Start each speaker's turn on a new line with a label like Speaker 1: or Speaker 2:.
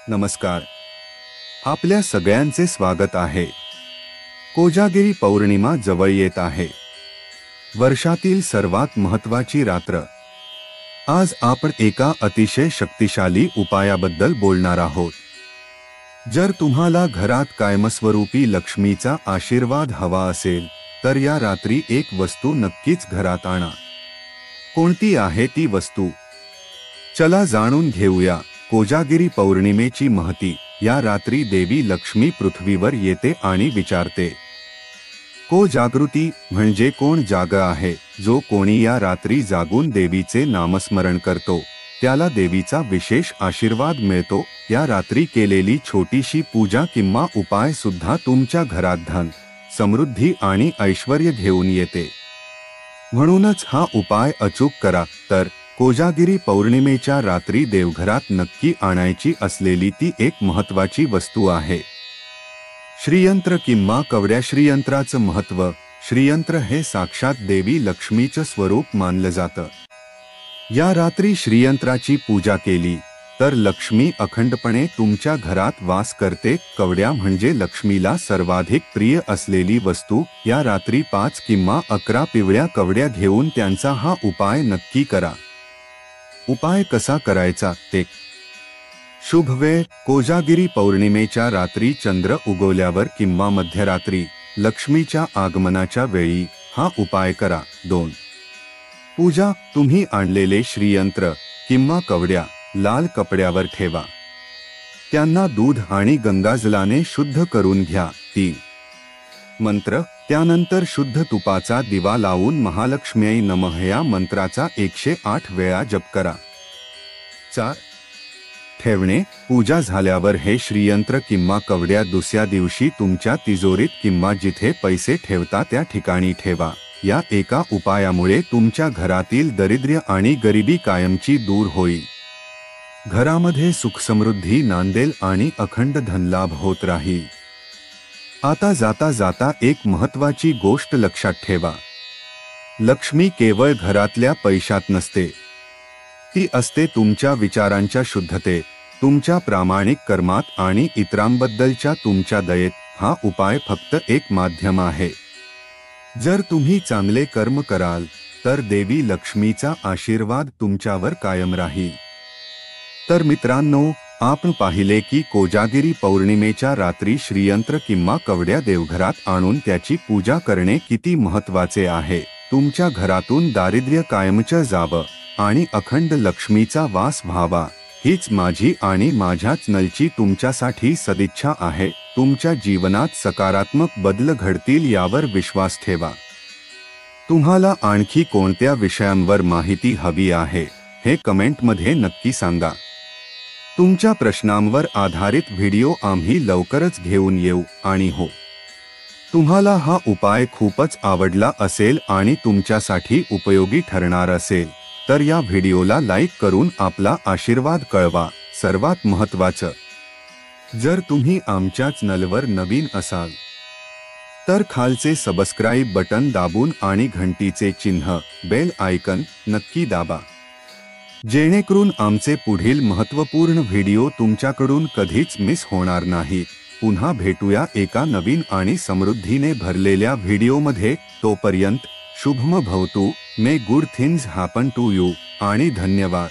Speaker 1: नमस्कार. आपल्या सगळ्यांचे स्वागत आहे. कोजागिरी पौर्णिमा जवळ येत आहे. वर्षातील सर्वात महत्त्वाची रात्र. आज आपण एका अतिशय शक्तिशाली उपायाबद्दल बोलणार आहोत. जर तुम्हाला घरात कायमस्वरूपी लक्ष्मीचा आशीर्वाद हवा असेल तर या रात्री एक वस्तू नक्कीच घरात आणा. कोणती आहे ती वस्तू? चला जाणून घेऊया. कोजागिरी पौर्णिमेची महती. या रात्री देवी लक्ष्मी पृथ्वीवर येते आणि विचारते. कोजागृती म्हणजे कोण जागा आहे. जो कोणी या रात्री जागून देवीचे नामस्मरण करतो त्याला देवीचा विशेष आशीर्वाद मिळतो. या रात्री केलेली छोटीशी पूजा किंवा उपाय सुद्धा तुमच्या घरात धन, समृद्धी आणि ऐश्वर्य घेऊन येते. म्हणूनच हा उपाय अचूक करा. तर कोजागिरी पौर्णिमेच्या रात्री देवघरात नक्की आणायची असलेली ती एक महत्त्वाची वस्तू आहे श्रीयंत्र किंवा कवड्या. श्रीयंत्राचं महत्त्व. श्रीयंत्र हे साक्षात देवी लक्ष्मीचं स्वरूप मानलं जातं. या रात्री श्रीयंत्राची पूजा केली तर लक्ष्मी अखंडपणे तुमच्या घरात वास करते. कवड्या म्हणजे लक्ष्मीला सर्वाधिक प्रिय असलेली वस्तू. या रात्री 5 किंवा 11 पिवळ्या कवड्या घेऊन त्यांचा हा उपाय नक्की करा. उपाय कसा करायचा ते. शुभ वेळ. कोजागिरी पौर्णिमेच्या रात्री चंद्र उगवल्यावर किंवा मध्यरात्री लक्ष्मीच्या आगमनाच्या वेळी हा उपाय करा. 2. पूजा. तुम्ही आणलेले श्रीयंत्र किंवा कवड्या लाल कपड्यावर ठेवा. त्यांना दूध आणि गंगाजलाने शुद्ध करून घ्या. 3. मंत्र. त्यानंतर शुद्ध तुपाचा दिवा लावून महालक्ष्म्यै नमः या मंत्राचा 108 वेळा जप करा. 4. ठेवणे. पूजा झाल्यावर हे श्रीयंत्र किंवा कवड्या दुसऱ्या दिवशी तुमच्या तिजोरीत किंवा जिथे पैसे ठेवता त्या ठिकाणी ठेवा. या एका उपायामुळे तुमच्या घरातील दारिद्र्य आणि गरिबी कायमची दूर होईल. घरामध्ये सुखसमृद्धी नांदेल आणि अखंड धनलाभ होत राहील. आता जाता जाता एक महत्त्वाची गोष्ट लक्षात ठेवा. लक्ष्मी केवळ घरातल्या पैशात नसते. ती असते तुमच्या विचारांच्या शुद्धतेत, तुमच्या प्रामाणिक कर्मात आणि इतरांबद्दलच्या तुमच्या दयेत. हा उपाय फक्त एक माध्यम आहे. जर तुम्ही चांगले कर्म कराल तर देवी लक्ष्मीचा आशीर्वाद तुमच्यावर कायम राहील. तर मित्रांनो, आपण पाहिले की कोजागिरी पौर्णिमेच्या रात्री श्रीयंत्र किंवा कवड्या देवघरात आणून त्याची पूजा करणे किती महत्त्वाचे आहे. तुमच्या घरातून दारिद्र्य कायमचं जावं आणि अखंड लक्ष्मीचा वास व्हावा हीच माझी आणि माझ्या चॅनलची तुमच्यासाठी सदिच्छा आहे. तुमच्या जीवनात सकारात्मक बदल घडतील यावर विश्वास ठेवा. तुम्हाला आणखी कोणत्या विषयांवर माहिती हवी आहे हे कमेंटमध्ये नक्की सांगा. तुमच्या प्रश्नांवर आधारित व्हिडिओ आम्ही लवकरच घेऊन येऊ. आणि हो, तुम्हाला हा उपाय खूपच आवडला असेल आणि तुमच्यासाठी उपयोगी ठरणार असेल तर या व्हिडिओला लाईक करून आपला आशीर्वाद कळवा. सर्वात महत्त्वाचं, जर तुम्ही आमच्या चॅनलवर नवीन असाल तर खालचे सबस्क्राईब बटन दाबून आणि घंटीचे चिन्ह बेल आयकन नक्की दाबा, जेणेकरून आमचे पुढील महत्त्वपूर्ण व्हिडिओ तुमच्याकडून कधीच मिस होणार नाही. पुन्हा भेटूया एका नवीन आणि समृद्धीने भरलेल्या व्हिडिओमध्ये. तोपर्यंत शुभम भवतु. May good things happen to you आणि धन्यवाद.